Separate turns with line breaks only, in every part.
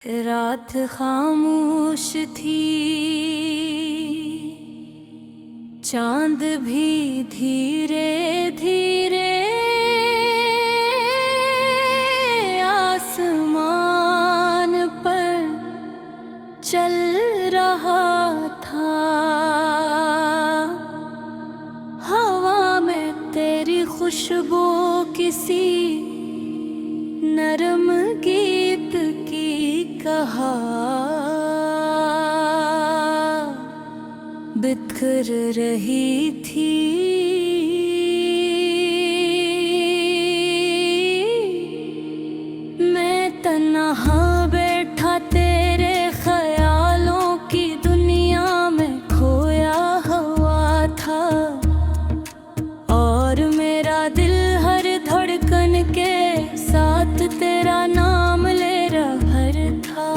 रात खामोश थी, चांद भी धीरे धीरे आसमान पर चल रहा था। हवा में तेरी खुशबू किसी नरम गीत की कहा बिखर रही थी। मैं तन्हा बैठा तेरे ख्यालों की दुनिया में खोया हुआ था, और मेरा दिल हर धड़कन के साथ तेरा नाम ले रहा था।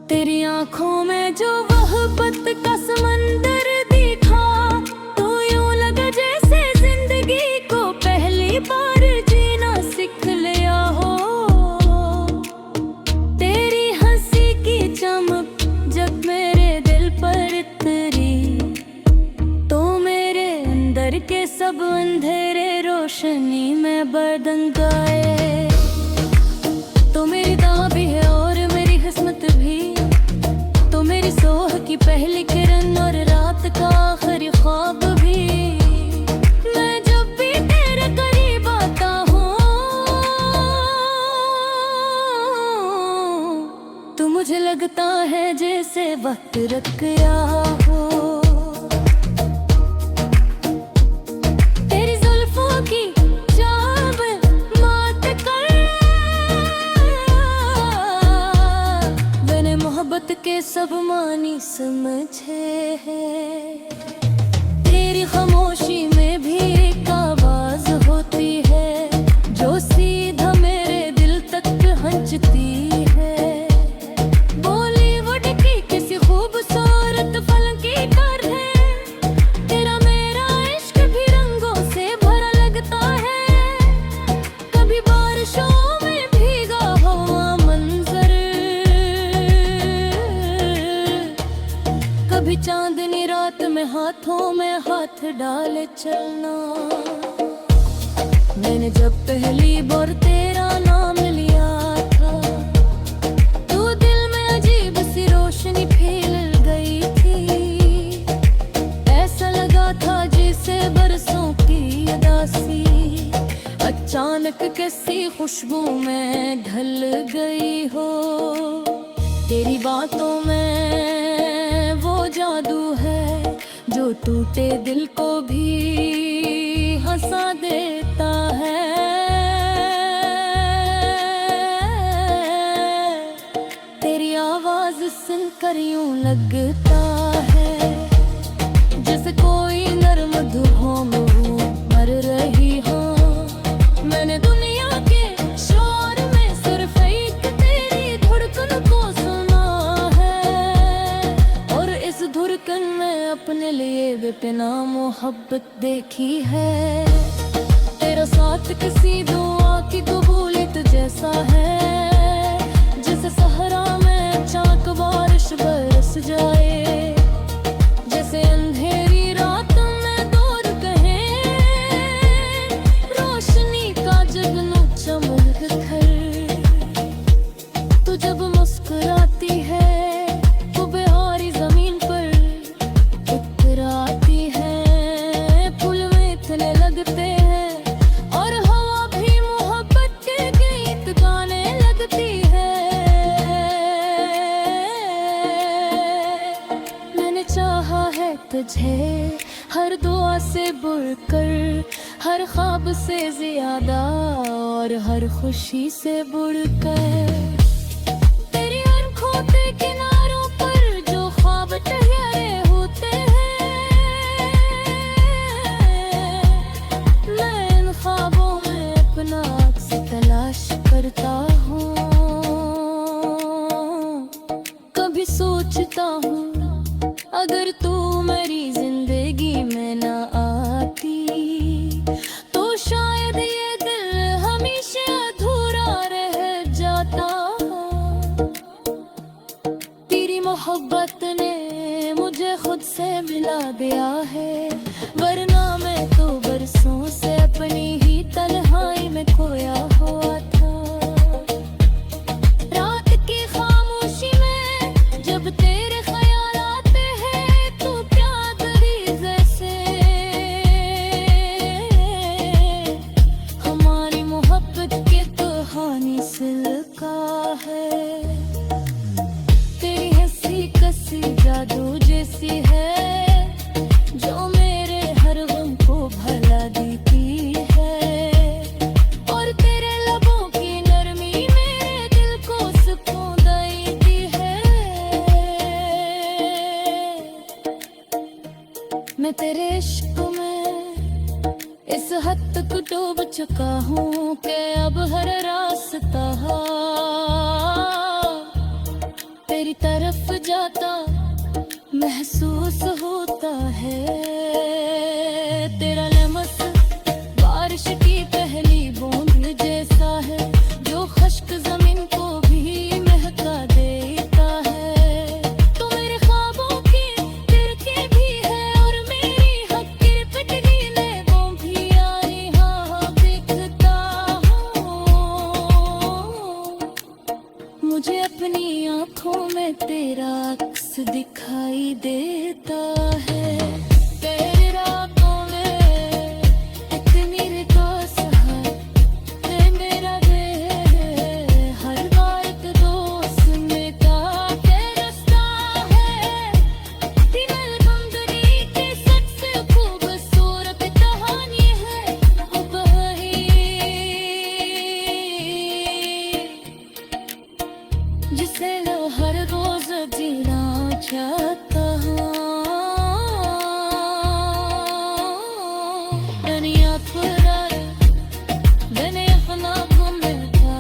तेरी आंखों में जो मोहब्बत का समंदर दिखा, तो यूं लगा जैसे जिंदगी को पहली बार जीना सीख लिया हो। तेरी हंसी की चमक जब मेरे दिल पर उतरी, तो मेरे अंदर के सब अंधेरे रोशनी में बदल गए। तो मेरी दाँ भी है और मेरी किस्मत भी, तो मेरी सोह की पहली किरण और रात का आखिरी ख्वाब भी। मैं जब भी तेरे करीब आता हूँ, तो मुझे लगता है जैसे वक्त रुक गया हो। तेरी जुल्फों की चाब मात कर मैंने मोहब्बत के सब मानी समझे हैं। तेरी खामोशी में भी एक आवाज होती है, जो सीधा मेरे दिल तक पहुंचती है। बॉलीवुड की किसी खूबसूरत फिल्म की तरह तेरा मेरा इश्क भी रंगों से भरा लगता है। कभी बारिशों में भीगा हुआ मंजर, कभी चांदनी रात में हाथों में हाथ डाले चलना। मैंने जब पहली बार तेरा नाम लिया था, तो दिल में अजीब सी रोशनी फैल गई थी। ऐसा लगा था जैसे बरसों की उदासी अचानक किसी खुशबू में ढल गई हो। तेरी बातों में वो जादू है, जो टूटे दिल को भी हंसा देता है। तेरी आवाज सुनकर यूं लगता है जैसे कोई नरम धुओं में मर रही हो। मैंने दुनिया के शोर में सिर्फ एक तेरी धड़कन को सुना है, और इस धड़कन में अपने लिए बेपना मोहब्बत देखी है। तेरा साथ किसी दुआ की कबूलियत जैसा है, जैसे सहरा में अचानक बारिश बरस जाए। जैसे अंधेरी रात में दूर कहीं रोशनी का जगनू चमक कर। तू जब मुस्कुराती है, वो बिहारी जमीन पर उतराती है। फूल में इतने लगते हैं, और हवा भी मोहब्बत के गीत गाने लगती है। मैंने चाहा है तुझे हर दुआ से बढ़कर, हर ख्वाब से ज्यादा, और हर खुशी से बढ़कर। तेरी आंखों के किनारों पर जो ख्वाब ठहरे होते हैं, मैं इन ख्वाबों में अपना अक्स तलाश करता हूँ। कभी सोचता हूँ अगर तू मेरी जिंदगी में न आती, तो शायद ये दिल हमेशा अधूरा रह जाता। मोहब्बत ने मुझे खुद से मिला दिया है, वरना मैं तो बरसों से अपनी ही तन्हाई में खोया हुआ था। रात की खामोशी में जब तेरे ख्याल आते हैं तो प्यादरी जैसे हमारी मोहब्बत की कहानी सिलका है। तेरी हंसी कसी जादू जैसी है जो मेरे हर गम को भला देती है, और तेरे लबों की नरमी मेरे दिल को सुकून देती है। मैं तेरे इश्क में इस हद तक डूब चुका हूँ कि अब हर रास्ता तेरी तरफ जाता महसूस होता है। तेरा लमस बारिश की पहली बूंद जैसा है जो खुश्क जमीन को भी महका देता है। तो मेरे ख्वाबों की तिरछी भी है और मेरी हकीर पिटनी लेबों भी आई हाँ दिखता हूँ। मुझे अपनी आँखों में तेरा अक्स दिखाई देता है। तेरी रातों में इतनी रितास है मेरा दिल, हर बार एक दोस्त मिटा के रास्ता है। दिल बंदरी की सबसे खूबसूरत कहानी है अब वही जिसे लो हर रोज जीना चाहता हूँ। दुनिया खुराए मैंने अपना घूमता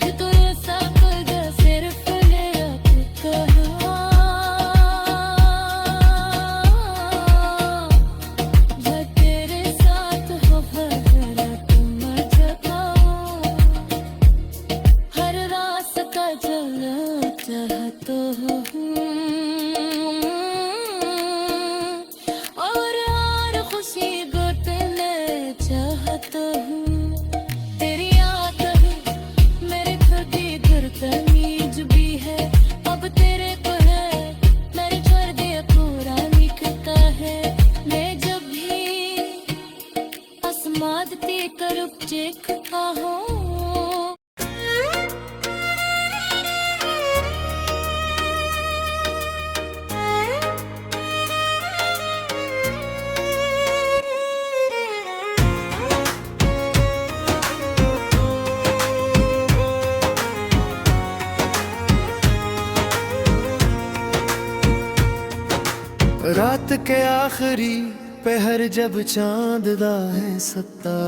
कि तू ऐसा कर दे सिर्फ मेरा कहा मैं तेरे साथ हो भरत मचता हर रास्ता चलना चाहता हूँ और हर खुशी बांटना चाहता हूँ। तेरी याद है मेरे खुद इधर तमीज भी है अब तेरे को है मेरे छोड़ दिया पूरा लिखता है। मैं जब भी आसमादती करुप देखता हूँ।
रात के आखिरी पहर जब चांद दा है सत्ता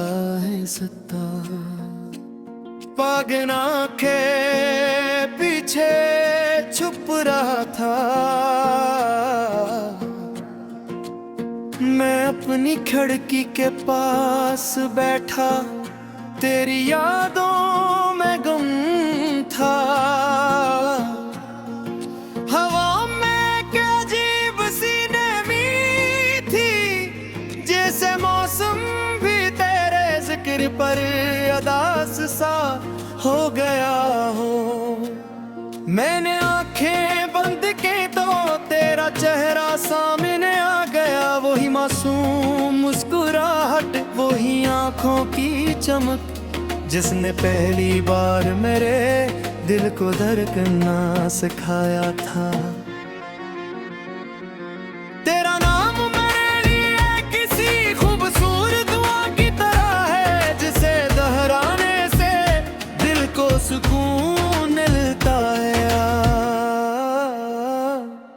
पागना के पीछे छुप रहा था। मैं अपनी खिड़की के पास बैठा तेरी यादों में गुम था। हवा में क्या अजीब सी नमी थी जैसे मौसम भी तेरे जिक्र पर अदास सा हो गया हो। मैंने आंखें बंद की तो तेरा चेहरा सामने आ गया, वही मासूम मुस्कुराहट वही आंखों की चमक जिसने पहली बार मेरे दिल को धड़कना सिखाया था। तेरा नाम मेरे लिए किसी खूबसूरत दुआ की तरह है जिसे दोहराने से दिल को सुकून मिलता है।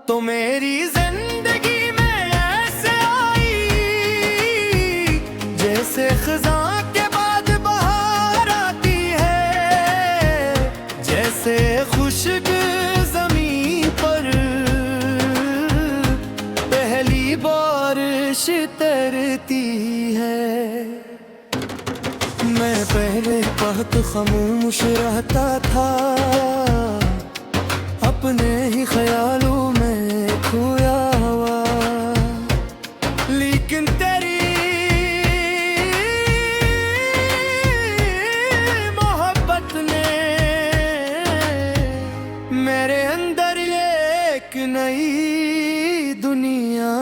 तो मेरी जिंदगी में ऐसे आई जैसे खज़ां के बाद बहार आती है, जैसे खुशक ज़मीं पर पहली बारिश तरती है। मैं पहले बहुत खामोश रहता था, अपने ख्यालों में खोया हुआ, लेकिन तेरी मोहब्बत ने मेरे अंदर एक नई दुनिया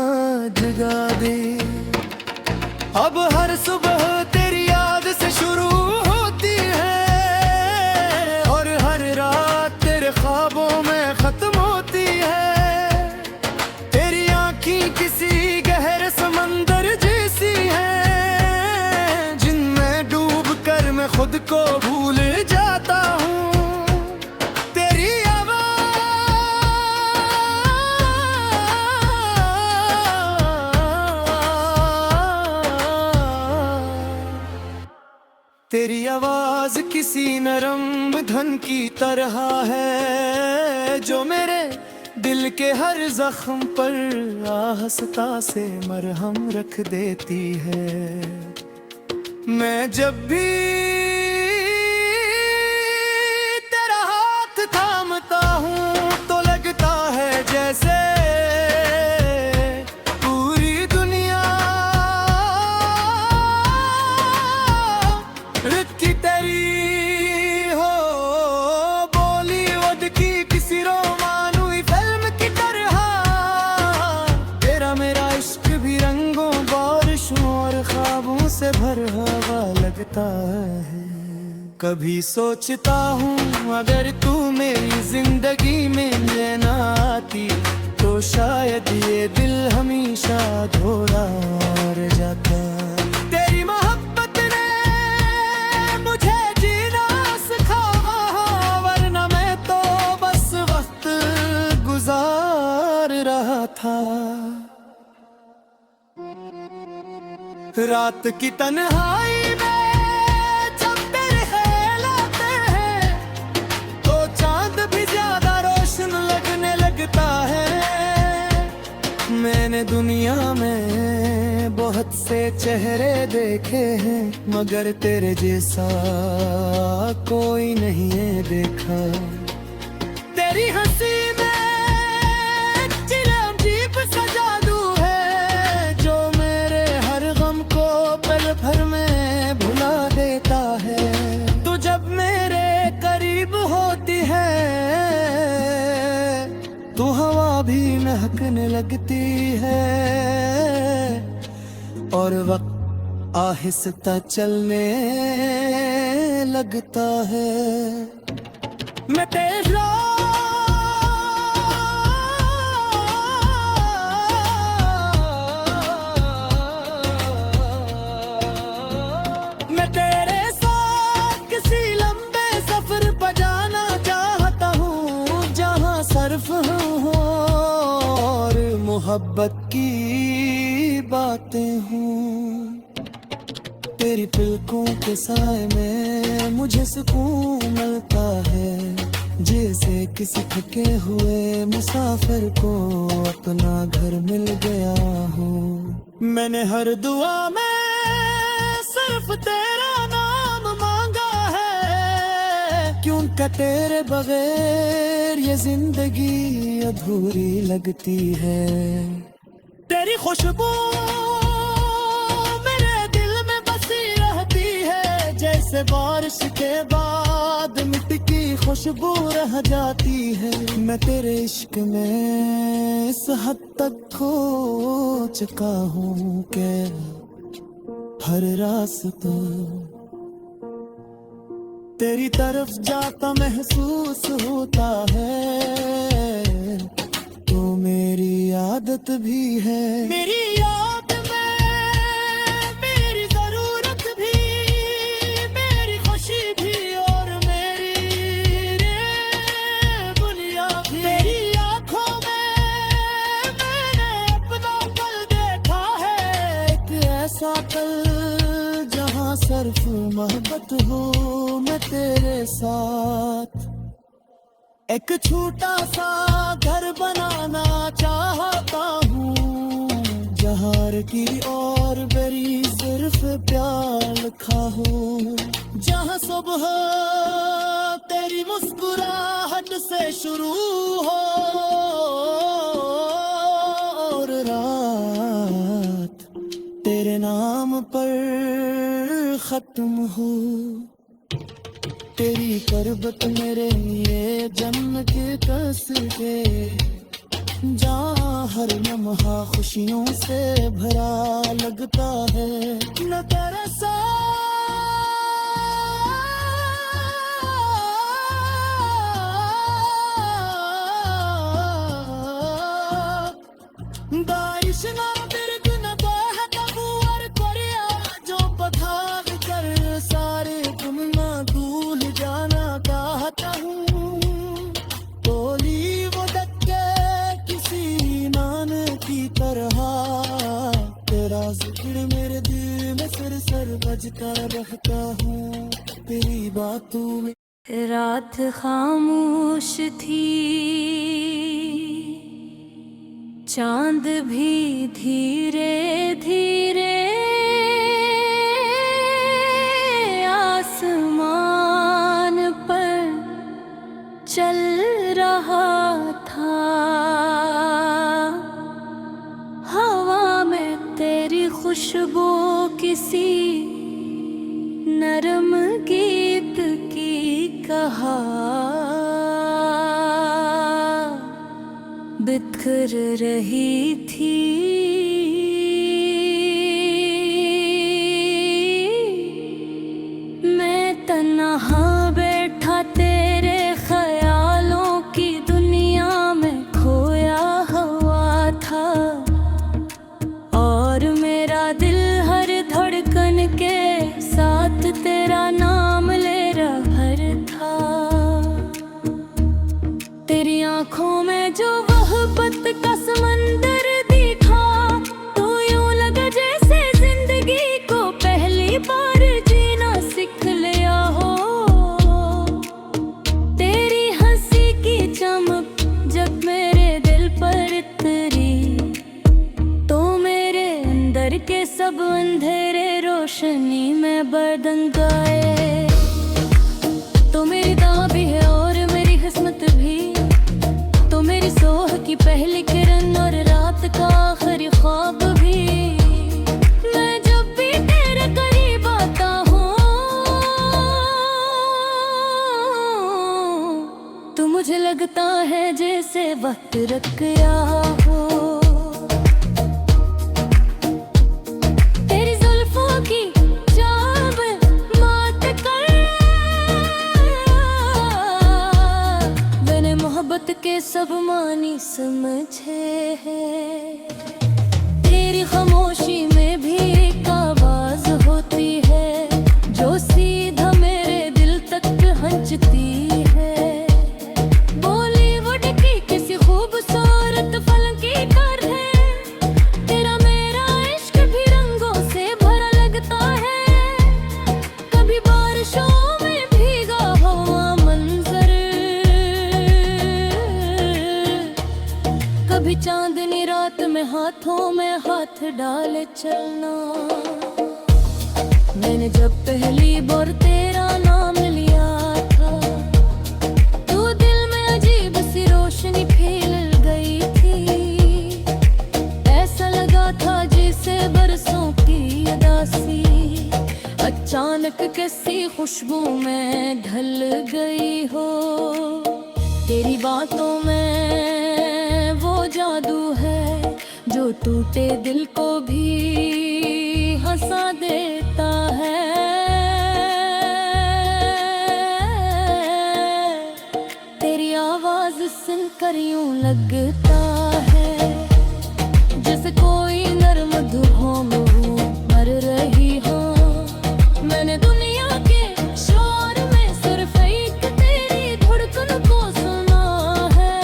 जगा दी। अब हर सुबह तेरी याद से शुरू होती है और हर रात तेरे ख्वाबों में खत्म होती है। तेरी आँखें किसी गहरे समंदर जैसी हैं, जिनमें डूब कर मैं खुद को भूल जाता हूँ। तेरी आवाज किसी नरम धन की तरह है, जो मेरे दिल के हर जख्म पर आहिस्ता से मरहम रख देती है। मैं जब भी तेरा हाथ थामता हूँ तो लगता है जैसे पूरी दुनिया की तेरी हो। बॉलीवुड की किसी रोमानुई फिल्म की तरह तेरा मेरा इश्क भी रंगों बारिशों और ख्वाबों से भरा हुआ लगता है। कभी सोचता हूँ अगर तू मेरी जिंदगी में न आती तो शायद ये दिल हमेशा अधूरा रह जाता। तेरी मोहब्बत ने मुझे जीना सिखाया, वरना मैं तो बस वक्त गुजार रहा था। रात की तन्हाई में जब तेरे ख्याल आते हैं तो चांद भी ज्यादा रोशन लगने लगता है। मैंने दुनिया में बहुत से चेहरे देखे हैं, मगर तेरे जैसा कोई नहीं है देखा। तेरी हंसी में अजीब सा जादू है, जो मेरे हर गम को पल भर में भुला देता है। तू जब मेरे करीब होती है तो हवा भी महकने लगती है और वक्त आहिस्ता चलने लगता है। मैं तेरा मैं तेरे साथ किसी लंबे सफर पर जाना चाहता हूँ, जहाँ सर्फ हो और मोहब्बत की बातें हूँ। तेरी पलकों के साए में मुझे सुकून मिलता है, जैसे किसी थके हुए मुसाफिर को अपना घर मिल गया हो। मैंने हर दुआ में सिर्फ तेरा नाम मांगा है, क्योंकि तेरे बगैर ये जिंदगी अधूरी लगती है। तेरी खुशबू मेरे दिल में बसी रहती है, जैसे बारिश के बाद मिट्टी की खुशबू रह जाती है। मैं तेरे इश्क में इस हद तक खो चुका हूँ कि हर रास्ता तेरी तरफ जाता महसूस होता है। तो मेरी आदत भी है, मेरी याद में मेरी जरूरत भी, मेरी खुशी भी और मेरी बुनिया भी। तेरी आंखों में मैंने अपना कल देखा है, एक ऐसा कल जहाँ सिर्फ मोहब्बत हो मैं तेरे साथ। एक छोटा सा घर बनाना चाहता हूँ, जहाँ की और बेरी सिर्फ प्यार लिखा हो, जहाँ सुबह तेरी मुस्कुराहट से शुरू हो और रात तेरे नाम पर खत्म हो। तेरी करबत मेरे ये जन्नत के कसके, जहाँ हर लम्हा खुशियों से भरा लगता है। न तेरे दाइश ना बिरग न है तबूर कोरिया, जो पथाग कर सारे तुम ना भूल जाना चाहता हूँ। बोली वो डके किसी नान की तरह, तेरा जिक्र मेरे दिल में सर सर बजता रहता हूँ। तेरी बातों में
रात खामोश थी, चांद भी धीरे धीरे आसमान पर चल रहा था। हवा में तेरी खुशबू किसी नरम गीत की कहा बिखर रही थी। मैं तन्हा बैठा तेरे ख्यालों की दुनिया में खोया हुआ था, और मेरा दिल हर धड़कन के साथ तेरा नाम ले रहा था। तेरी आंखों में जो मोहब्बत का समंदर दिखा, तो यूं लगा जैसे जिंदगी को पहली बार जीना सीख लिया हो। तेरी हंसी की चमक जब मेरे दिल पर उतरी, तो मेरे अंदर के सब अंधेरे रोशनी में बदल गए। तो मेरी दां भी है और मेरी किस्मत भी, तो मेरी सोह की पहली किरण और रात का आखिरी ख्वाब भी। मैं जब भी तेरे करीब आता हूँ, तो मुझे लगता है जैसे वक्त रुक गया हो। तेरी जुल्फों की जाब मात कर मैंने मोहब्बत के सब मानी समझे हैं। तेरी खामोशी में भी एक आवाज होती है, जो सीधा मेरे दिल तक पहुंचती है। बॉलीवुड की किसी खूबसूरत फिल्म की तरह है, तेरा मेरा इश्क भी रंगों से भरा लगता है। कभी बारिशों में भीगा हुआ मंजर, कभी चांदनी रात में हाथों में हाथ डाले चलना। मैंने जब पहली बार तेरा नाम लिया था, तो दिल में अजीब सी रोशनी फैल गई थी। ऐसा लगा था जैसे बरसों की उदासी अचानक किसी खुशबू में ढल गई हो। तेरी बातों में वो जादू है, जो टूटे दिल को भी हंसा देता है। तेरी आवाज सुनकर यूं लगता है जैसे कोई नरम धुओं में मर रही हो। मैंने दुनिया के शोर में सिर्फ एक तेरी धड़कन को सुना है,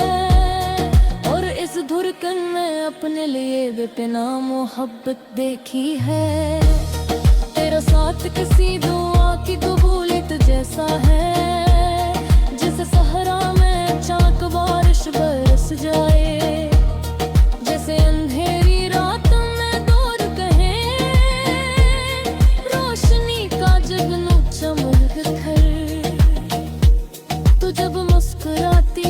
और इस धड़कन में अपने लिए बेपना मोहब्बत देखी है। तेरा साथ किसी दुआ की कबूलियत जैसा है, जैसे सहरा में चाक बारिश बरस जाए, जैसे अंधेरी रात में दूर कहे रोशनी का जगनू चमक कर। तू जब मुस्कुराती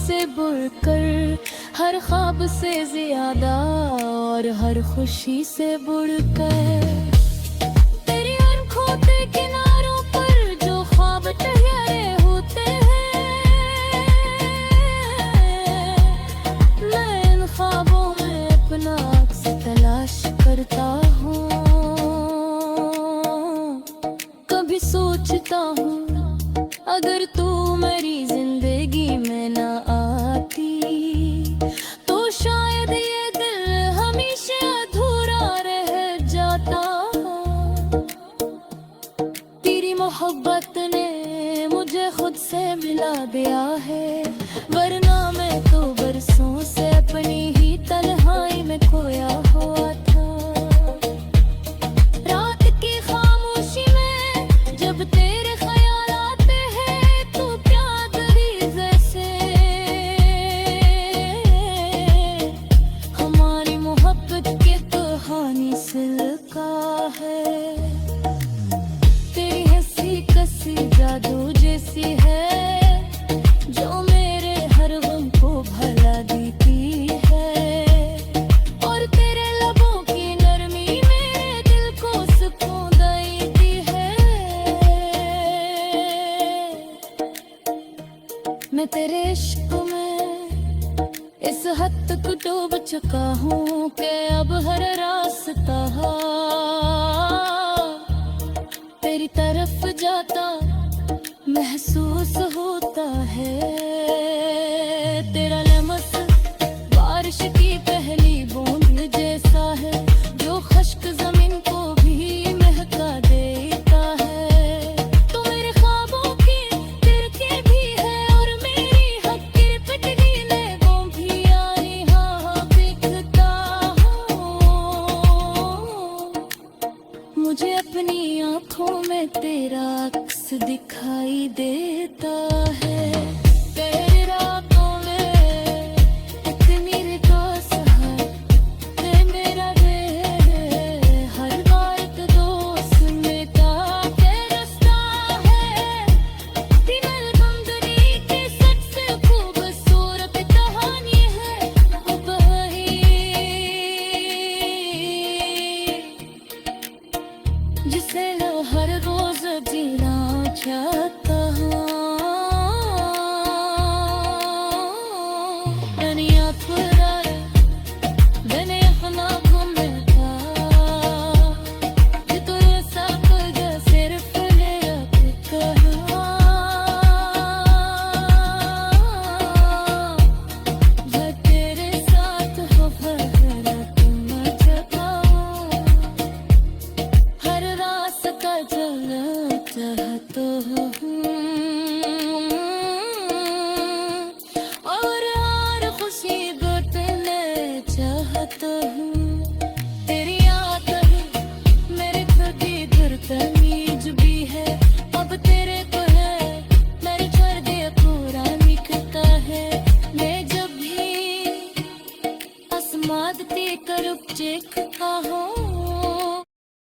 से बढ़कर, हर ख्वाब से ज्यादा और हर खुशी से बढ़कर। तेरी आंखों के किनारों पर जो ख्वाब ठहरे होते हैं, मैं इन ख्वाबों में अपना अक्स तलाश करता हूँ। कभी सोचता हूँ अगर तू मेरी जिंदगी में ना आती, तो शायद ये दिल हमेशा अधूरा रह जाता। तेरी मोहब्बत ने मुझे खुद से मिला दिया है, वरना मैं तो बरसों से अपनी ही तन्हाई में खोया हुआ था। रात की खामोशी में जब तेरे ख्याल आते हैं, तो प्यादरी जैसे हमारी मोहब्बत की कहानी से लिखा है। तेरी हंसी कसी जादू जैसी है, जो मेरे हर गम को भला देती है। और तेरे लबों की नरमी मेरे दिल को सुकून देती है। मैं तेरे इश्क में इस हद तक डूब चुका हूँ कि अब हर रास्ता तेरी तरफ जाता महसूस होता है। तेरा लम्स बारिश की पहली बूंद जैसा है, जो खुश्क जमीन को भी महका देता है। तो मेरे ख्वाबों की तिरछी भी है, और मेरी हक की पिटरीले वो भी आई हाँ बिकता हूँ। मुझे अपनी आँखों में तेरा अक्स दिखाई देता है। तेरी रातों में इतनी रिकास है, ते मेरा दिल हर बार तो दोस्त मेरा के रास्ता है। दिल बंदरी की सबसे खूबसूरत कहानी है अब जिसे हर रोज जीना चाहता हूँ। दुनिया पूरा मैंने अपना घूमता, ये तो ऐसा कुछ सिर्फ मेरा कहा। मैं तेरे साथ हो भरा तुम जगाओ, हर रास्ता चलना चाहता हूँ।